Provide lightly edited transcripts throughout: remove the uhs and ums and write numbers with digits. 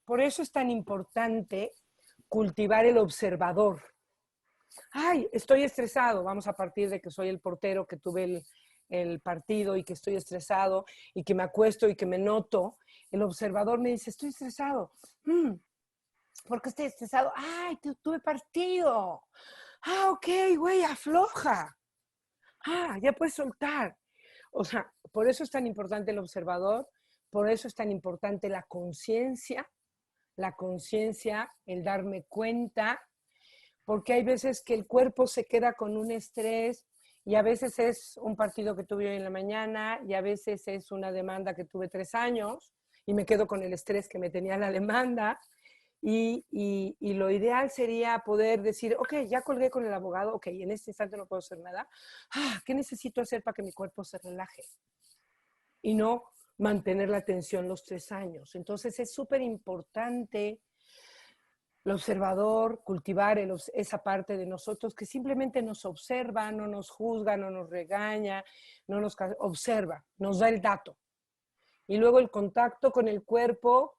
Por eso es tan importante cultivar el observador. Ay, estoy estresado. Vamos a partir de que soy el portero, que tuve el partido y que estoy estresado y que me acuesto y que me noto. El observador me dice, estoy estresado. ¿Por qué estoy estresado? Ay, tuve partido. Ah, ok, güey, afloja. Ah, ya puedes soltar. O sea, por eso es tan importante el observador, por eso es tan importante la conciencia, el darme cuenta, porque hay veces que el cuerpo se queda con un estrés y a veces es un partido que tuve hoy en la mañana y a veces es una demanda que tuve 3 años y me quedo con el estrés que me tenía la demanda. Y lo ideal sería poder decir, ok, ya colgué con el abogado, ok, en este instante no puedo hacer nada. ¿Qué necesito hacer para que mi cuerpo se relaje? Y no mantener la tensión los 3 años. Entonces es súper importante el observador, cultivar esa parte de nosotros que simplemente nos observa, no nos juzga, no nos regaña, no nos observa, nos da el dato. Y luego el contacto con el cuerpo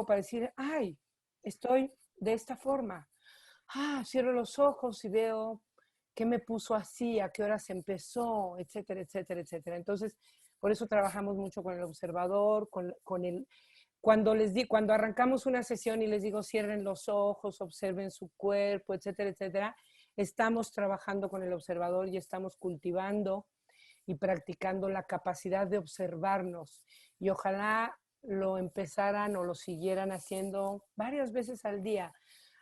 para decir, ay, estoy de esta forma. Cierro los ojos y veo qué me puso así, a qué horas empezó, etcétera, etcétera, etcétera. Entonces, por eso trabajamos mucho con el observador, con el... Cuando arrancamos una sesión y les digo cierren los ojos, observen su cuerpo, etcétera, etcétera, estamos trabajando con el observador y estamos cultivando y practicando la capacidad de observarnos. Y ojalá lo empezaran o lo siguieran haciendo varias veces al día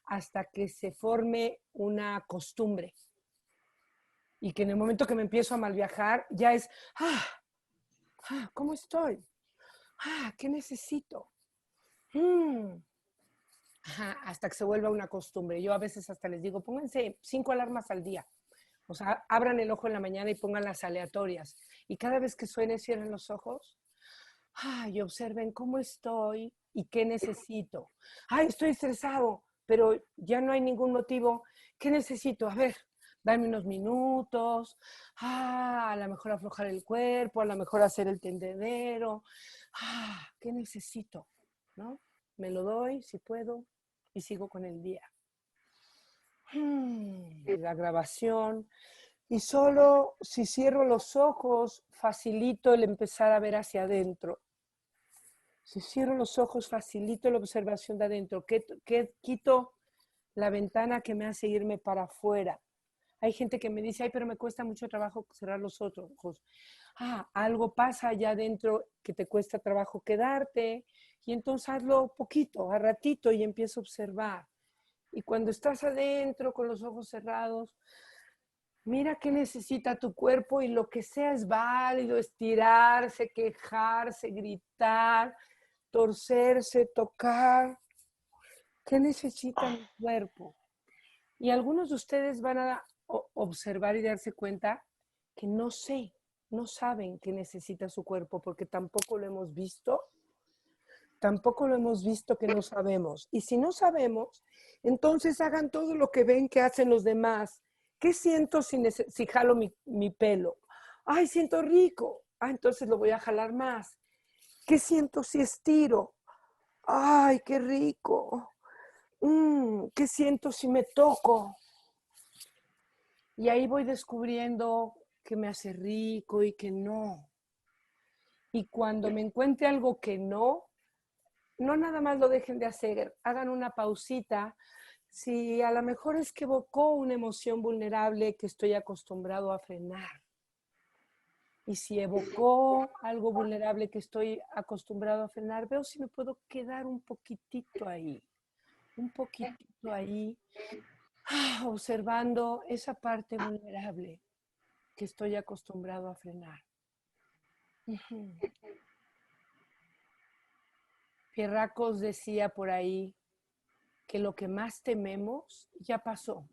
hasta que se forme una costumbre. Y que en el momento que me empiezo a mal viajar, ya es, ¿cómo estoy? ¿Qué necesito? Hasta que se vuelva una costumbre. Yo a veces hasta les digo, pónganse 5 alarmas al día. O sea, abran el ojo en la mañana y pongan las aleatorias. Y cada vez que suene, cierren los ojos. Y observen cómo estoy y qué necesito. Estoy estresado, pero ya no hay ningún motivo. ¿Qué necesito? A ver, darme unos minutos. A lo mejor aflojar el cuerpo, a lo mejor hacer el tendedero. ¿Qué necesito? ¿No? Me lo doy si puedo y sigo con el día. La grabación. Y solo si cierro los ojos, facilito el empezar a ver hacia adentro. Si cierro los ojos, facilito la observación de adentro. Quito la ventana que me hace irme para afuera. Hay gente que me dice, pero me cuesta mucho trabajo cerrar los ojos. Algo pasa allá adentro que te cuesta trabajo quedarte. Y entonces hazlo poquito, a ratito, y empiezo a observar. Y cuando estás adentro con los ojos cerrados, mira qué necesita tu cuerpo y lo que sea es válido, estirarse, quejarse, gritar, torcerse, tocar. ¿Qué necesita mi cuerpo? Y algunos de ustedes van a observar y darse cuenta que no saben qué necesita su cuerpo porque tampoco lo hemos visto que no sabemos. Y si no sabemos, entonces hagan todo lo que ven que hacen los demás. ¿Qué siento si jalo mi pelo? Siento rico. Entonces lo voy a jalar más. ¿Qué siento si estiro? Qué rico. ¿Qué siento si me toco? Y ahí voy descubriendo que me hace rico y que no. Y cuando me encuentre algo que no nada más lo dejen de hacer, hagan una pausita. Si a lo mejor es que evocó una emoción vulnerable que estoy acostumbrado a frenar. Y si evocó algo vulnerable que estoy acostumbrado a frenar, veo si me puedo quedar un poquitito ahí, observando esa parte vulnerable que estoy acostumbrado a frenar. Pierracos decía por ahí que lo que más tememos ya pasó.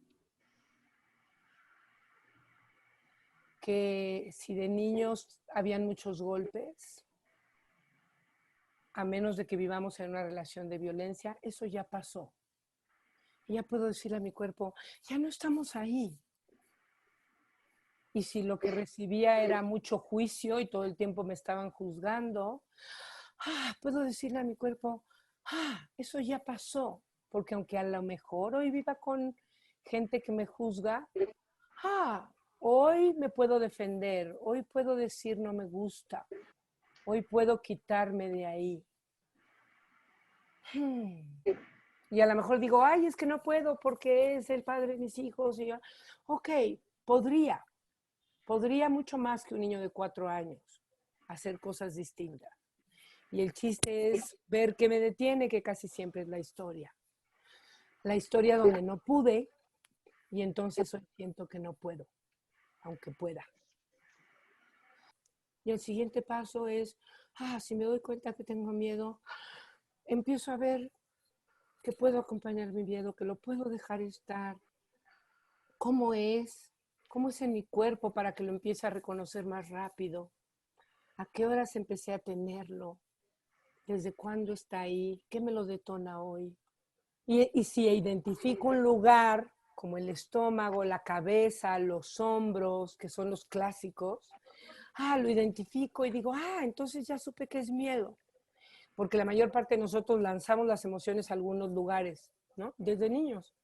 Que si de niños habían muchos golpes, a menos de que vivamos en una relación de violencia, eso ya pasó. Y ya puedo decirle a mi cuerpo, ya no estamos ahí. Y si lo que recibía era mucho juicio y todo el tiempo me estaban juzgando, puedo decirle a mi cuerpo, eso ya pasó, porque aunque a lo mejor hoy viva con gente que me juzga, hoy me puedo defender, hoy puedo decir no me gusta, hoy puedo quitarme de ahí. Y a lo mejor digo, ay, es que no puedo porque es el padre de mis hijos. Y yo, ok, podría mucho más que un niño de 4 años hacer cosas distintas. Y el chiste es ver qué me detiene, que casi siempre es la historia. La historia donde no pude y entonces hoy siento que no puedo, aunque pueda. Y el siguiente paso es, si me doy cuenta que tengo miedo, empiezo a ver que puedo acompañar mi miedo, que lo puedo dejar estar, cómo es en mi cuerpo para que lo empiece a reconocer más rápido, a qué horas empecé a tenerlo, desde cuándo está ahí, qué me lo detona hoy. Y si identifico un lugar como el estómago, la cabeza, los hombros, que son los clásicos, lo identifico y digo, entonces ya supe que es miedo. Porque la mayor parte de nosotros lanzamos las emociones a algunos lugares, ¿no? Desde niños.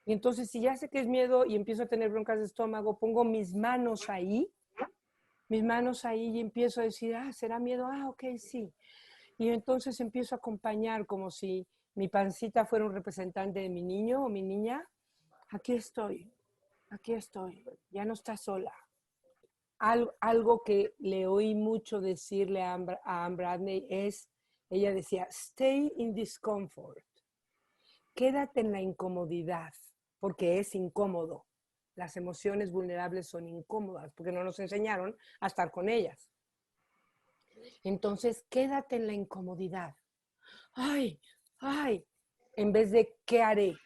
Y entonces si ya sé que es miedo y empiezo a tener broncas de estómago, pongo mis manos ahí y empiezo a decir, ¿será miedo? Ok, sí. Y entonces empiezo a acompañar como si mi pancita fuera un representante de mi niño o mi niña. Aquí estoy, ya no está sola. Algo que le oí mucho decirle a Anne Bradley es, ella decía, stay in discomfort. Quédate en la incomodidad, porque es incómodo. Las emociones vulnerables son incómodas, porque no nos enseñaron a estar con ellas. Entonces, quédate en la incomodidad. Ay, en vez de ¿qué haré?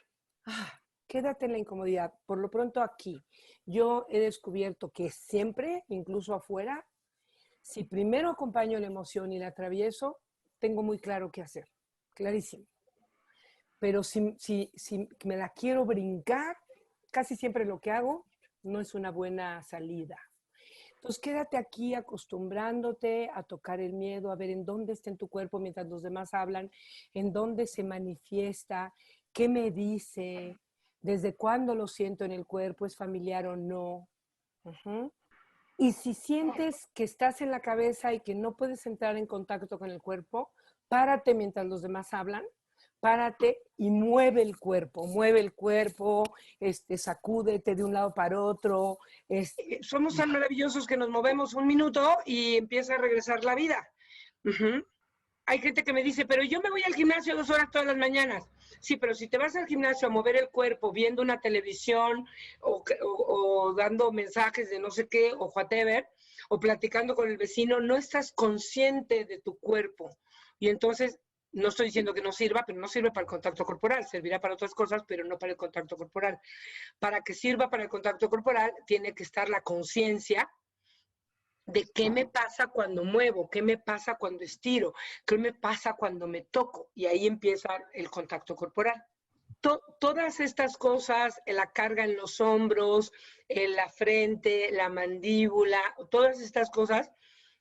Quédate en la incomodidad. Por lo pronto aquí, yo he descubierto que siempre, incluso afuera, si primero acompaño la emoción y la atravieso, tengo muy claro qué hacer. Clarísimo. Pero si me la quiero brincar, casi siempre lo que hago no es una buena salida. Entonces quédate aquí acostumbrándote a tocar el miedo, a ver en dónde está en tu cuerpo mientras los demás hablan, en dónde se manifiesta, qué me dice, desde cuándo lo siento en el cuerpo, es familiar o no. Y si sientes que estás en la cabeza y que no puedes entrar en contacto con el cuerpo, párate mientras los demás hablan, párate y mueve el cuerpo, sacúdete de un lado para otro. Somos tan maravillosos que nos movemos un minuto y empieza a regresar la vida. Hay gente que me dice, pero yo me voy al gimnasio 2 horas todas las mañanas. Sí, pero si te vas al gimnasio a mover el cuerpo viendo una televisión o dando mensajes de no sé qué o whatever, o platicando con el vecino, no estás consciente de tu cuerpo. Y entonces, no estoy diciendo que no sirva, pero no sirve para el contacto corporal. Servirá para otras cosas, pero no para el contacto corporal. Para que sirva para el contacto corporal, tiene que estar la conciencia de qué me pasa cuando muevo, qué me pasa cuando estiro, qué me pasa cuando me toco. Y ahí empieza el contacto corporal. Todas estas cosas, la carga en los hombros, en la frente, la mandíbula, todas estas cosas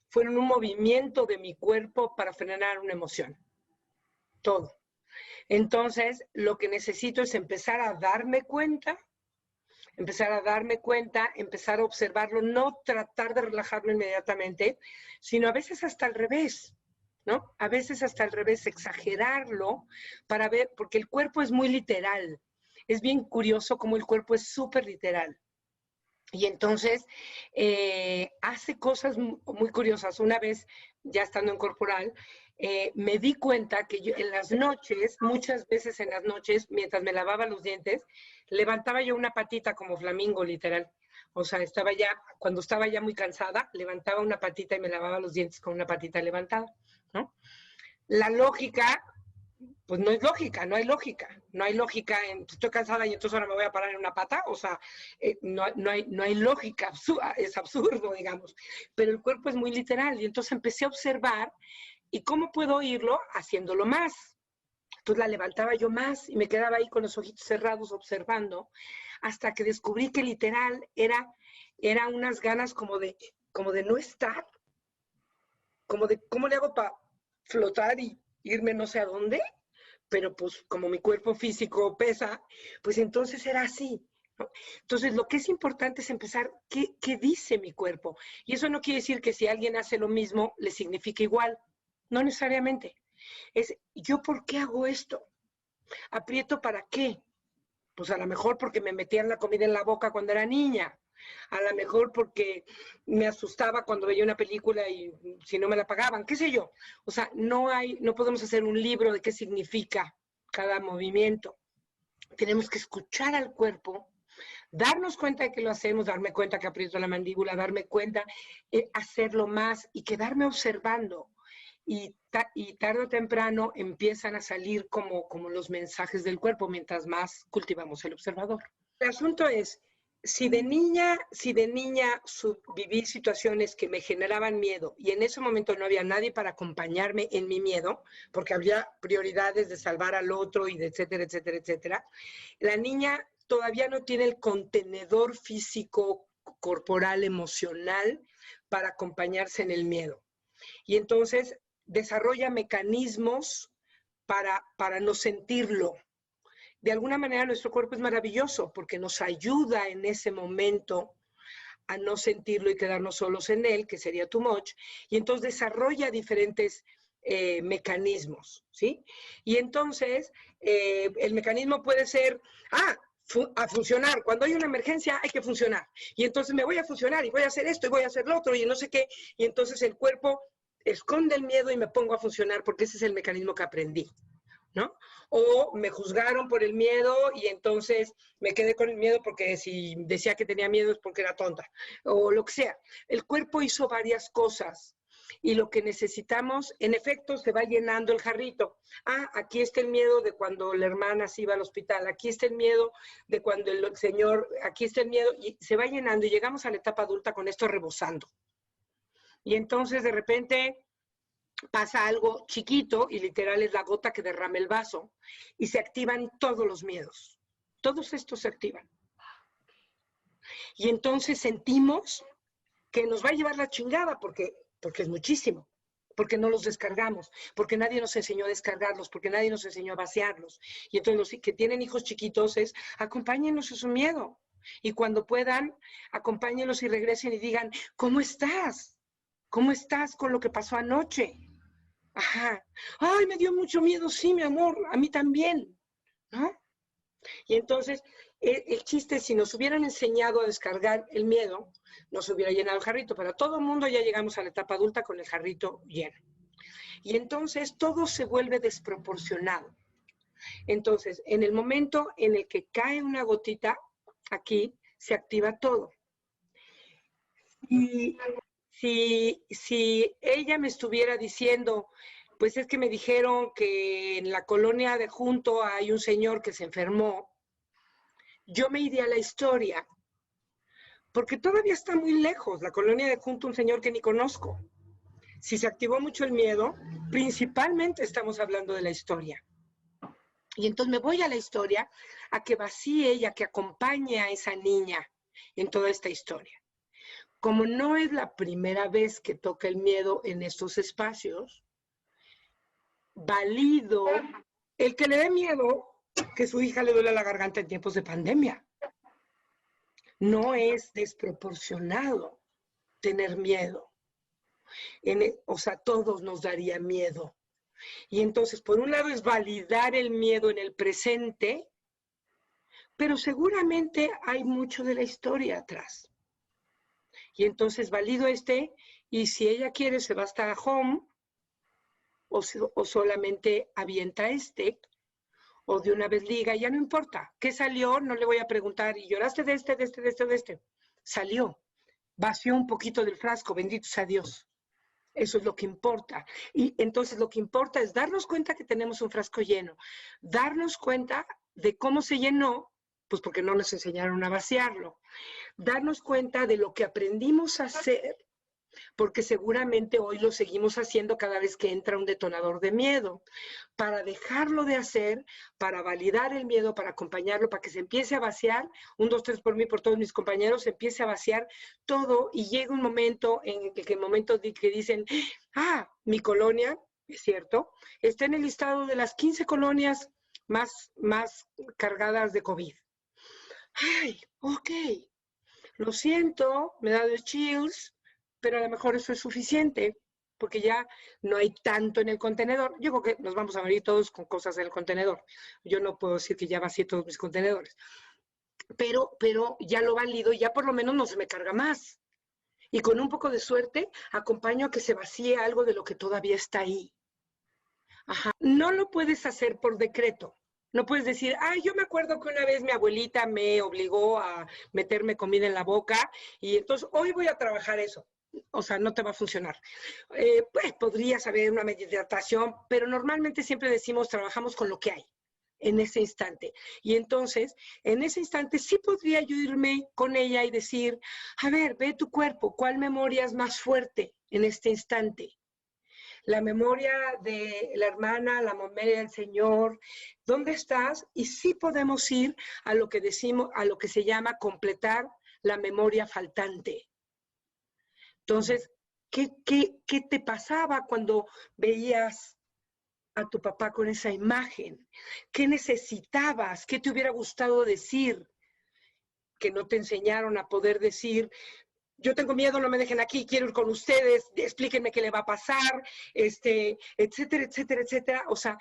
fueron un movimiento de mi cuerpo para frenar una emoción. Todo. Entonces, lo que necesito es empezar a darme cuenta, empezar a observarlo, no tratar de relajarlo inmediatamente, sino a veces hasta al revés, ¿no? A veces hasta al revés, exagerarlo para ver, porque el cuerpo es muy literal. Es bien curioso cómo el cuerpo es súper literal. Y entonces hace cosas muy curiosas. Una vez, ya estando en corporal, me di cuenta que yo en las noches, muchas veces en las noches, mientras me lavaba los dientes, levantaba yo una patita como flamingo, literal. O sea, cuando estaba ya muy cansada, levantaba una patita y me lavaba los dientes con una patita levantada, ¿no? La lógica, pues no es lógica, no hay lógica estoy cansada y entonces ahora me voy a parar en una pata, o sea, no hay lógica, es absurdo, digamos, pero el cuerpo es muy literal y entonces empecé a observar y cómo puedo oírlo haciéndolo más. Entonces la levantaba yo más y me quedaba ahí con los ojitos cerrados observando hasta que descubrí que literal era unas ganas como de no estar, como de cómo le hago para flotar y irme no sé a dónde, pero pues como mi cuerpo físico pesa, pues entonces era así, ¿no? Entonces lo que es importante es empezar, ¿qué dice mi cuerpo? Y eso no quiere decir que si alguien hace lo mismo, le significa igual, no necesariamente. Es, ¿yo por qué hago esto? ¿Aprieto para qué? Pues a lo mejor porque me metían la comida en la boca cuando era niña, a lo mejor porque me asustaba cuando veía una película y si no me la pagaban, qué sé yo. O sea, no podemos hacer un libro de qué significa cada movimiento. Tenemos que escuchar al cuerpo, darnos cuenta de que lo hacemos, darme cuenta que aprieto la mandíbula, darme cuenta, hacerlo más y quedarme observando. Y tarde o temprano empiezan a salir como los mensajes del cuerpo mientras más cultivamos el observador. El asunto es, si de niña viví situaciones que me generaban miedo y en ese momento no había nadie para acompañarme en mi miedo, porque había prioridades de salvar al otro y de etcétera, etcétera, etcétera, la niña todavía no tiene el contenedor físico, corporal, emocional para acompañarse en el miedo. Y entonces desarrolla mecanismos para no sentirlo. De alguna manera nuestro cuerpo es maravilloso porque nos ayuda en ese momento a no sentirlo y quedarnos solos en él, que sería too much, y entonces desarrolla diferentes mecanismos, ¿sí? Y entonces el mecanismo puede ser, a funcionar. Cuando hay una emergencia hay que funcionar. Y entonces me voy a funcionar y voy a hacer esto y voy a hacer lo otro y no sé qué. Y entonces el cuerpo esconde el miedo y me pongo a funcionar porque ese es el mecanismo que aprendí, ¿no? O me juzgaron por el miedo y entonces me quedé con el miedo porque si decía que tenía miedo es porque era tonta, o lo que sea. El cuerpo hizo varias cosas y lo que necesitamos, en efecto, se va llenando el jarrito. Aquí está el miedo de cuando la hermana se iba al hospital, aquí está el miedo de cuando el señor, aquí está el miedo, y se va llenando y llegamos a la etapa adulta con esto rebosando. Y entonces de repente pasa algo chiquito y literal es la gota que derrama el vaso y se activan todos los miedos. Todos estos se activan. Y entonces sentimos que nos va a llevar la chingada porque es muchísimo, porque no los descargamos, porque nadie nos enseñó a descargarlos, porque nadie nos enseñó a vaciarlos. Y entonces los que tienen hijos chiquitos es, acompáñenlos a su miedo. Y cuando puedan, acompáñenlos y regresen y digan, ¿cómo estás? ¿Cómo estás con lo que pasó anoche? Ajá. Ay, me dio mucho miedo, sí, mi amor, a mí también, ¿no? Y entonces, el chiste, si nos hubieran enseñado a descargar el miedo, nos hubiera llenado el jarrito, pero todo el mundo ya llegamos a la etapa adulta con el jarrito lleno. Y entonces todo se vuelve desproporcionado. Entonces, en el momento en el que cae una gotita, aquí se activa todo. Y si ella me estuviera diciendo, pues es que me dijeron que en la colonia de junto hay un señor que se enfermó, yo me iría a la historia, porque todavía está muy lejos la colonia de junto, un señor que ni conozco. Si se activó mucho el miedo, principalmente estamos hablando de la historia. Y entonces me voy a la historia a que vacíe y a que acompañe a esa niña en toda esta historia. Como no es la primera vez que toca el miedo en estos espacios, valido el que le dé miedo que su hija le duele la garganta en tiempos de pandemia. No es desproporcionado tener miedo. O sea, todos nos daría miedo. Y entonces, por un lado es validar el miedo en el presente, pero seguramente hay mucho de la historia atrás. Y entonces valido y si ella quiere se va hasta home, o solamente avienta o de una vez liga, ya no importa. ¿Qué salió? No le voy a preguntar, ¿y lloraste de este? Salió. Vació un poquito del frasco, bendito sea Dios. Eso es lo que importa. Y entonces lo que importa es darnos cuenta que tenemos un frasco lleno, darnos cuenta de cómo se llenó, pues porque no nos enseñaron a vaciarlo, darnos cuenta de lo que aprendimos a hacer, porque seguramente hoy lo seguimos haciendo cada vez que entra un detonador de miedo, para dejarlo de hacer, para validar el miedo, para acompañarlo, para que se empiece a vaciar, 1, 2, 3 por mí, por todos mis compañeros, se empiece a vaciar todo y llega un momento en que dicen, mi colonia es cierto, está en el listado de las 15 colonias más cargadas de COVID. Ay, ok, lo siento, me da de chills, pero a lo mejor eso es suficiente, porque ya no hay tanto en el contenedor. Yo creo que nos vamos a morir todos con cosas en el contenedor. Yo no puedo decir que ya vacié todos mis contenedores, pero ya lo valido, ya por lo menos no se me carga más. Y con un poco de suerte, acompaño a que se vacíe algo de lo que todavía está ahí. Ajá. No lo puedes hacer por decreto. No puedes decir, ay, yo me acuerdo que una vez mi abuelita me obligó a meterme comida en la boca y entonces hoy voy a trabajar eso. O sea, no te va a funcionar. Pues podrías haber una meditación, pero normalmente siempre decimos, trabajamos con lo que hay en ese instante. Y entonces, en ese instante sí podría yo irme con ella y decir, a ver, ve tu cuerpo, ¿cuál memoria es más fuerte en este instante? La memoria de la hermana, la memoria del Señor, ¿dónde estás? Y sí podemos ir a lo que decimos, a lo que se llama completar la memoria faltante. Entonces, ¿qué te pasaba cuando veías a tu papá con esa imagen? ¿Qué necesitabas? ¿Qué te hubiera gustado decir? Que no te enseñaron a poder decir, yo tengo miedo, no me dejen aquí, quiero ir con ustedes, explíquenme qué le va a pasar, etcétera, etcétera, etcétera. O sea,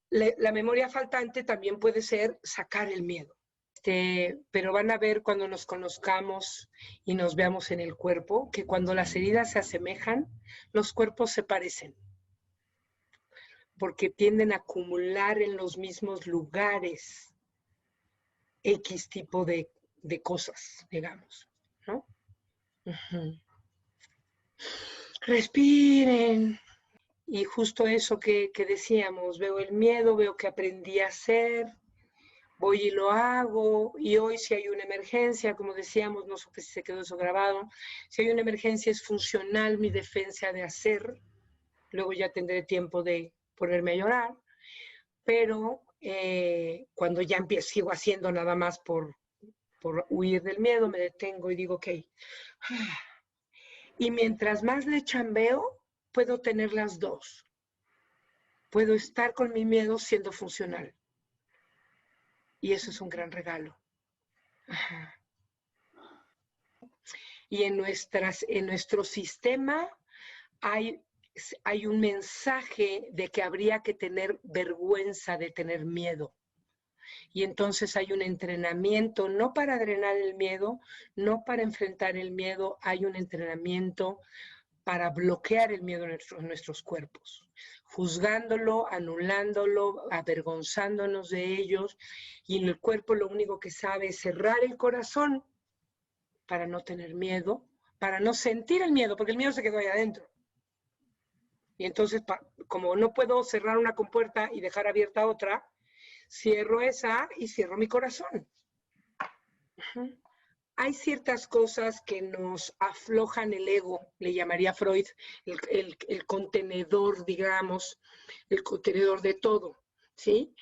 la memoria faltante también puede ser sacar el miedo. Pero van a ver cuando nos conozcamos y nos veamos en el cuerpo, que cuando las heridas se asemejan, los cuerpos se parecen, porque tienden a acumular en los mismos lugares X tipo de cosas, digamos, ¿no? Uh-huh. Respiren. Y justo eso que decíamos, veo el miedo, veo que aprendí a hacer, voy y lo hago, y hoy si hay una emergencia, como decíamos, no supe si se quedó eso grabado, si hay una emergencia es funcional mi defensa de hacer, luego ya tendré tiempo de ponerme a llorar, pero cuando ya empiezo, sigo haciendo nada más por huir del miedo, me detengo y digo, ok, y mientras más le chambeo, puedo tener las dos. Puedo estar con mi miedo siendo funcional. Y eso es un gran regalo. Ajá. Y en nuestro sistema hay un mensaje de que habría que tener vergüenza de tener miedo. Y entonces hay un entrenamiento, no para drenar el miedo, no para enfrentar el miedo, hay un entrenamiento para bloquear el miedo en nuestros cuerpos, juzgándolo, anulándolo, avergonzándonos de ellos, y en el cuerpo lo único que sabe es cerrar el corazón para no tener miedo, para no sentir el miedo, porque el miedo se quedó ahí adentro. Y entonces, como no puedo cerrar una compuerta y dejar abierta otra, cierro esa y cierro mi corazón. Uh-huh. Hay ciertas cosas que nos aflojan el ego, le llamaría Freud, el contenedor, digamos, el contenedor de todo, ¿sí?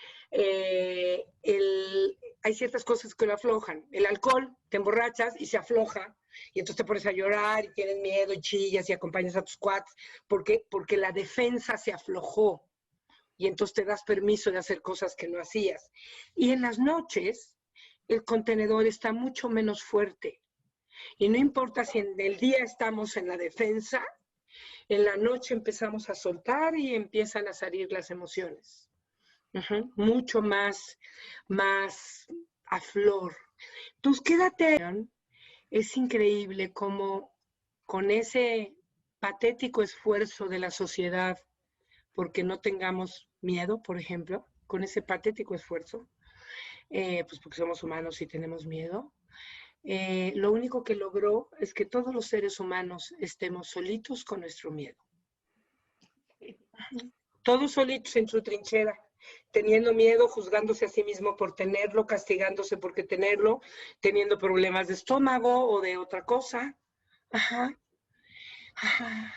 Hay ciertas cosas que lo aflojan. El alcohol, te emborrachas y se afloja, y entonces te pones a llorar y tienes miedo y chillas y acompañas a tus cuates, porque la defensa se aflojó, y entonces te das permiso de hacer cosas que no hacías. Y en las noches, el contenedor está mucho menos fuerte. Y no importa si en el día estamos en la defensa, en la noche empezamos a soltar y empiezan a salir las emociones. Uh-huh. Mucho más a flor. Entonces, quédate. Es increíble cómo con ese patético esfuerzo de la sociedad, porque no tengamos miedo, por ejemplo, con ese patético esfuerzo, pues porque somos humanos y tenemos miedo, lo único que logró es que todos los seres humanos estemos solitos con nuestro miedo. Todos solitos en su trinchera, teniendo miedo, juzgándose a sí mismo por tenerlo, castigándose porque tenerlo, teniendo problemas de estómago o de otra cosa. Ajá. Ajá.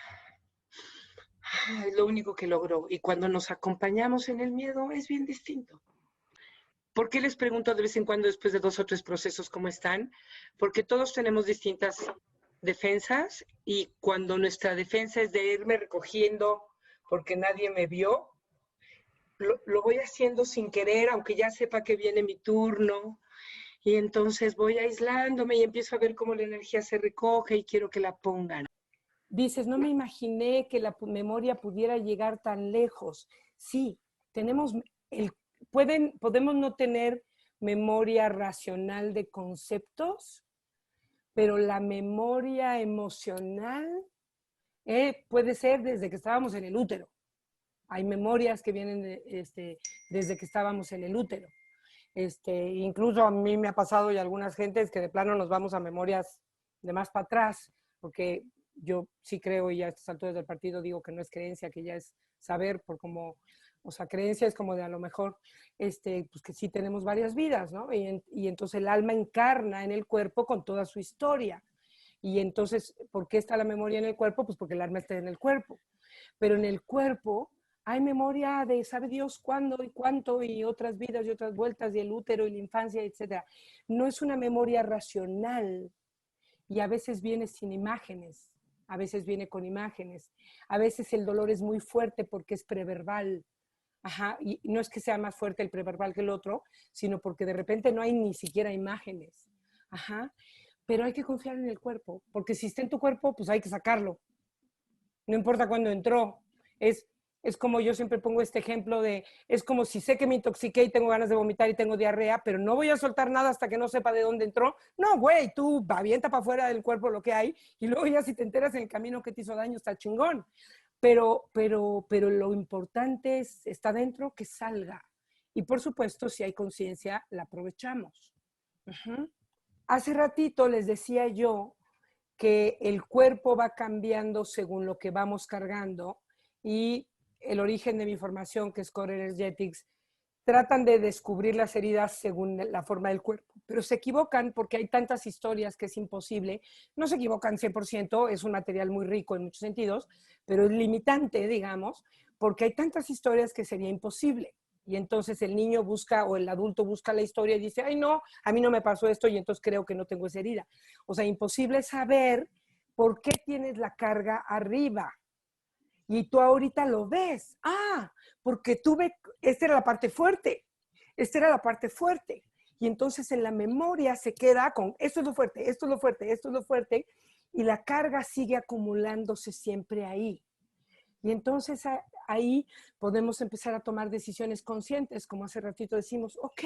Es lo único que logró. Y cuando nos acompañamos en el miedo es bien distinto. ¿Por qué les pregunto de vez en cuando después de 2 o 3 procesos cómo están? Porque todos tenemos distintas defensas, y cuando nuestra defensa es de irme recogiendo porque nadie me vio, lo voy haciendo sin querer, aunque ya sepa que viene mi turno. Y entonces voy aislándome y empiezo a ver cómo la energía se recoge y quiero que la pongan. Dices, no me imaginé que la memoria pudiera llegar tan lejos. Sí, tenemos podemos no tener memoria racional de conceptos, pero la memoria emocional puede ser desde que estábamos en el útero. Hay memorias que vienen desde que estábamos en el útero. Incluso a mí me ha pasado y a algunas gentes que de plano nos vamos a memorias de más para atrás, porque yo sí creo, y a estas alturas del partido digo que no es creencia, que ya es saber, por como, o sea, creencia es como de a lo mejor, pues que sí tenemos varias vidas, ¿no? Y entonces el alma encarna en el cuerpo con toda su historia. Y entonces, ¿por qué está la memoria en el cuerpo? Pues porque el alma está en el cuerpo. Pero en el cuerpo hay memoria de sabe Dios cuándo y cuánto y otras vidas y otras vueltas y el útero y la infancia, etc. No es una memoria racional y a veces viene sin imágenes, a veces viene con imágenes, a veces el dolor es muy fuerte porque es preverbal. Ajá, y no es que sea más fuerte el preverbal que el otro, sino porque de repente no hay ni siquiera imágenes. Ajá, pero hay que confiar en el cuerpo, porque si está en tu cuerpo, pues hay que sacarlo. No importa cuándo entró. Es, es como yo siempre pongo este ejemplo de, es como si sé que me intoxiqué y tengo ganas de vomitar y tengo diarrea, pero no voy a soltar nada hasta que no sepa de dónde entró. No, güey, tú avienta para afuera del cuerpo lo que hay y luego ya si te enteras en el camino que te hizo daño está chingón. Pero lo importante es, está dentro, que salga. Y por supuesto, si hay conciencia, la aprovechamos. Uh-huh. Hace ratito les decía yo que el cuerpo va cambiando según lo que vamos cargando y el origen de mi formación, que es Core Energetics, tratan de descubrir las heridas según la forma del cuerpo, pero se equivocan porque hay tantas historias que es imposible. No se equivocan 100%, es un material muy rico en muchos sentidos, pero es limitante, digamos, porque hay tantas historias que sería imposible. Y entonces el niño busca o el adulto busca la historia y dice, ay no, a mí no me pasó esto y entonces creo que no tengo esa herida. O sea, imposible saber por qué tienes la carga arriba. Y tú ahorita lo ves. Ah, porque tuve, esta era la parte fuerte, esta era la parte fuerte. Y entonces en la memoria se queda con, esto es lo fuerte, esto es lo fuerte, esto es lo fuerte, y la carga sigue acumulándose siempre ahí. Y entonces ahí podemos empezar a tomar decisiones conscientes, como hace ratito decimos, ok,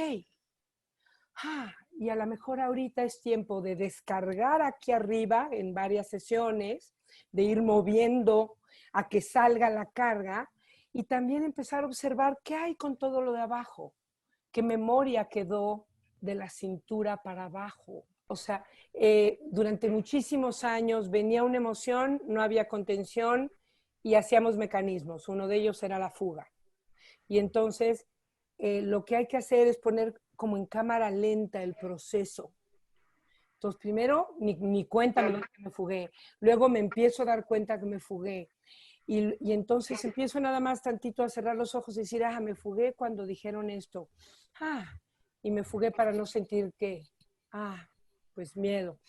y a lo mejor ahorita es tiempo de descargar aquí arriba en varias sesiones, de ir moviendo a que salga la carga y también empezar a observar qué hay con todo lo de abajo, qué memoria quedó de la cintura para abajo. O sea, durante muchísimos años venía una emoción, no había contención y hacíamos mecanismos. Uno de ellos era la fuga. Y entonces lo que hay que hacer es poner como en cámara lenta el proceso. Entonces, primero, ni cuenta me doy que me fugué. Luego me empiezo a dar cuenta que me fugué. Y entonces empiezo nada más tantito a cerrar los ojos y decir, me fugué cuando dijeron esto. Y me fugué para no sentir que, pues miedo.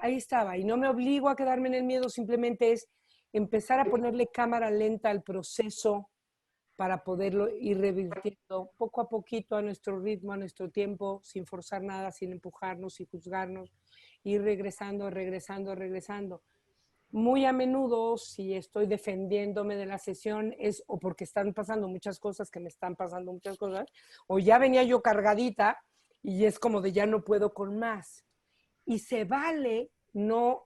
Ahí estaba. Y no me obligo a quedarme en el miedo, simplemente es empezar a ponerle cámara lenta al proceso para poderlo ir revirtiendo poco a poquito a nuestro ritmo, a nuestro tiempo, sin forzar nada, sin empujarnos, sin juzgarnos, ir regresando, regresando, regresando. Muy a menudo, si estoy defendiéndome de la sesión, es o porque están pasando muchas cosas, que me están pasando muchas cosas, o ya venía yo cargadita y es como de ya no puedo con más. Y se vale no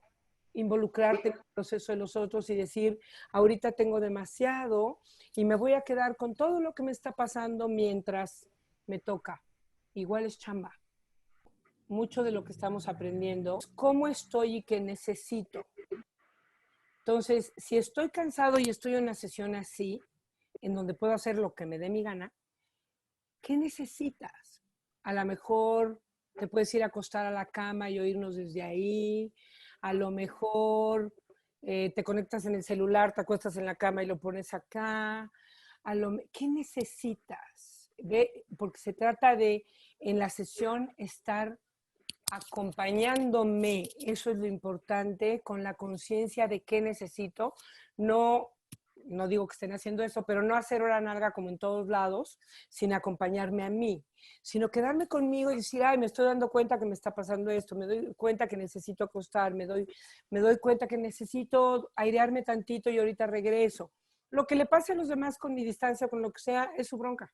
involucrarte en el proceso de los otros y decir, ahorita tengo demasiado y me voy a quedar con todo lo que me está pasando mientras me toca. Igual es chamba. Mucho de lo que estamos aprendiendo es cómo estoy y qué necesito. Entonces, si estoy cansado y estoy en una sesión así, en donde puedo hacer lo que me dé mi gana, ¿qué necesitas? A lo mejor te puedes ir a acostar a la cama y oírnos desde ahí. A lo mejor te conectas en el celular, te acuestas en la cama y lo pones acá. ¿Qué necesitas? Porque se trata de, en la sesión, estar acompañándome. Eso es lo importante, con la conciencia de qué necesito. No no digo que estén haciendo eso, pero no hacer hora nalga como en todos lados, sin acompañarme a mí, sino quedarme conmigo y decir, ay, me estoy dando cuenta que me está pasando esto, me doy cuenta que necesito acostar, me doy cuenta que necesito airearme tantito y ahorita regreso. Lo que le pase a los demás con mi distancia, con lo que sea, es su bronca.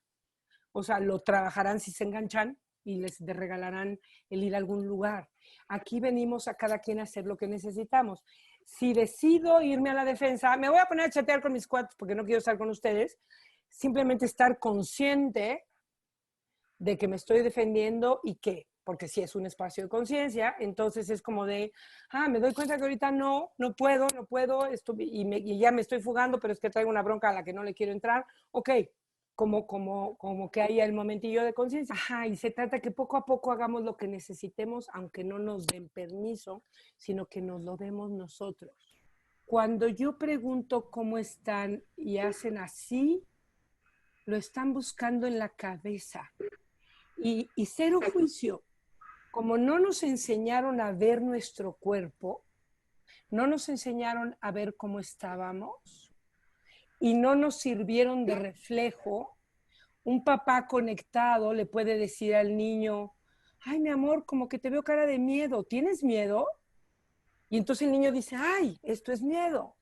O sea, lo trabajarán si se enganchan y les regalarán el ir a algún lugar. Aquí venimos a cada quien a hacer lo que necesitamos. Si decido irme a la defensa, me voy a poner a chatear con mis cuates porque no quiero estar con ustedes, simplemente estar consciente de que me estoy defendiendo y qué, porque si es un espacio de conciencia, entonces es como de, me doy cuenta que ahorita no puedo, y ya me estoy fugando, pero es que traigo una bronca a la que no le quiero entrar, ok, como que haya el momentillo de conciencia. Y se trata que poco a poco hagamos lo que necesitemos, aunque no nos den permiso, sino que nos lo demos nosotros. Cuando yo pregunto cómo están y hacen así, lo están buscando en la cabeza. Y cero juicio. Como no nos enseñaron a ver nuestro cuerpo, no nos enseñaron a ver cómo estábamos y no nos sirvieron de reflejo, un papá conectado le puede decir al niño, ay, mi amor, como que te veo cara de miedo, ¿tienes miedo? Y entonces el niño dice, ay, esto es miedo.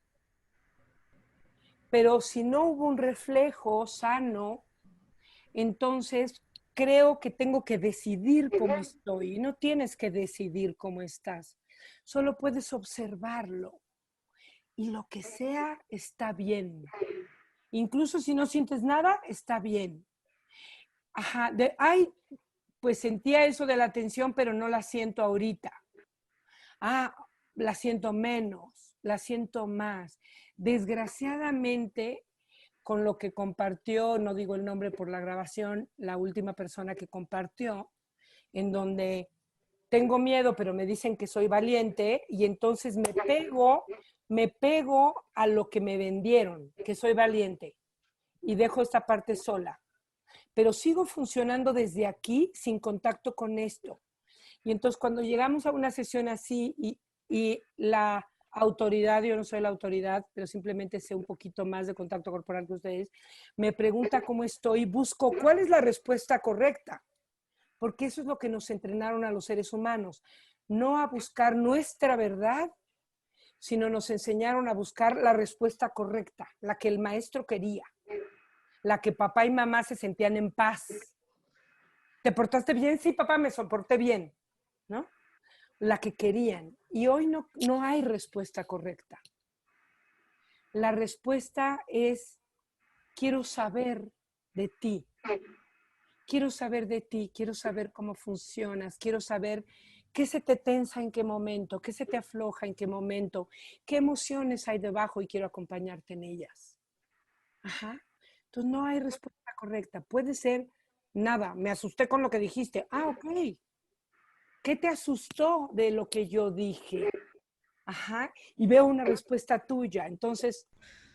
Pero si no hubo un reflejo sano, entonces creo que tengo que decidir cómo estoy y no tienes que decidir cómo estás. Solo puedes observarlo y lo que sea está bien. Incluso si no sientes nada, está bien. Pues sentía eso de la tensión, pero no la siento ahorita. La siento menos, la siento más. Desgraciadamente, con lo que compartió, no digo el nombre por la grabación, la última persona que compartió, en donde tengo miedo, pero me dicen que soy valiente y entonces me pego a lo que me vendieron, que soy valiente y dejo esta parte sola. Pero sigo funcionando desde aquí sin contacto con esto. Y entonces cuando llegamos a una sesión así y la autoridad, yo no soy la autoridad, pero simplemente sé un poquito más de contacto corporal que ustedes, me pregunta cómo estoy, busco cuál es la respuesta correcta, porque eso es lo que nos entrenaron a los seres humanos, no a buscar nuestra verdad, sino nos enseñaron a buscar la respuesta correcta, la que el maestro quería, la que papá y mamá se sentían en paz. ¿Te portaste bien? Sí, papá, me soporté bien, ¿no? La que querían. Y hoy no hay respuesta correcta. La respuesta es, quiero saber de ti. Quiero saber de ti, quiero saber cómo funcionas, quiero saber qué se te tensa en qué momento, qué se te afloja en qué momento, qué emociones hay debajo y quiero acompañarte en ellas. Entonces no hay respuesta correcta. Puede ser, nada, me asusté con lo que dijiste. Ok. ¿Qué te asustó de lo que yo dije? Y veo una respuesta tuya. Entonces,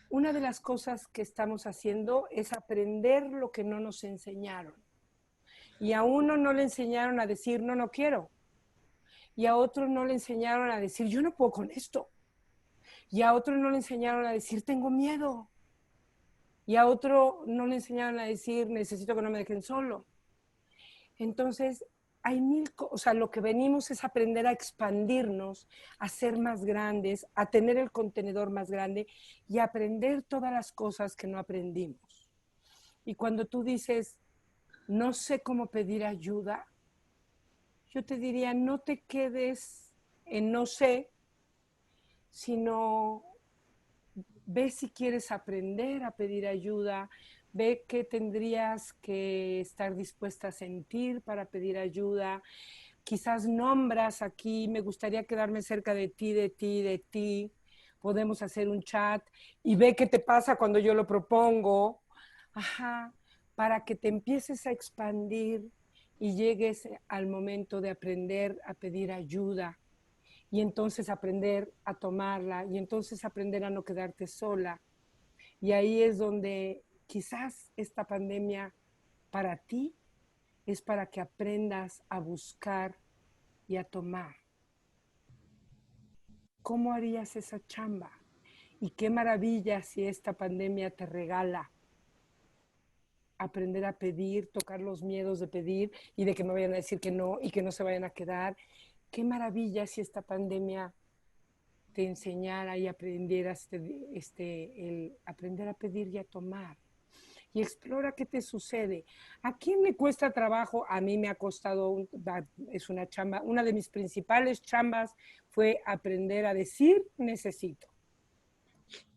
una de las cosas que estamos haciendo es aprender lo que no nos enseñaron. Y a uno no le enseñaron a decir, no quiero. Y a otro no le enseñaron a decir, yo no puedo con esto. Y a otro no le enseñaron a decir, tengo miedo. Y a otro no le enseñaron a decir, necesito que no me dejen solo. Entonces, hay lo que venimos es aprender a expandirnos, a ser más grandes, a tener el contenedor más grande y a aprender todas las cosas que no aprendimos. Y cuando tú dices, no sé cómo pedir ayuda, yo te diría, no te quedes en no sé, sino ve si quieres aprender a pedir ayuda, ve qué tendrías que estar dispuesta a sentir para pedir ayuda. Quizás nombras aquí, me gustaría quedarme cerca de ti, de ti, de ti. Podemos hacer un chat y ve qué te pasa cuando yo lo propongo. Para que te empieces a expandir y llegues al momento de aprender a pedir ayuda y entonces aprender a tomarla y entonces aprender a no quedarte sola. Y ahí es donde quizás esta pandemia para ti es para que aprendas a buscar y a tomar. ¿Cómo harías esa chamba? Y qué maravilla si esta pandemia te regala aprender a pedir, tocar los miedos de pedir y de que me vayan a decir que no y que no se vayan a quedar. Qué maravilla si esta pandemia te enseñara y aprendieras el aprender a pedir y a tomar. Y explora qué te sucede. ¿A quién le cuesta trabajo? A mí me ha costado, es una chamba, una de mis principales chambas fue aprender a decir necesito.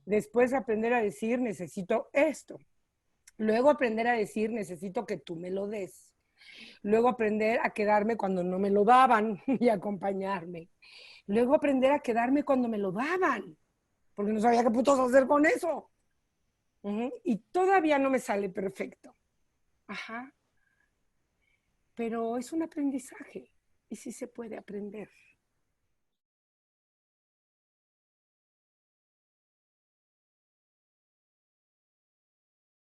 Después aprender a decir necesito esto. Luego aprender a decir necesito que tú me lo des. Luego aprender a quedarme cuando no me lo daban y acompañarme. Luego aprender a quedarme cuando me lo daban, porque no sabía qué putos hacer con eso. Y todavía no me sale perfecto. Ajá. Pero es un aprendizaje y sí se puede aprender.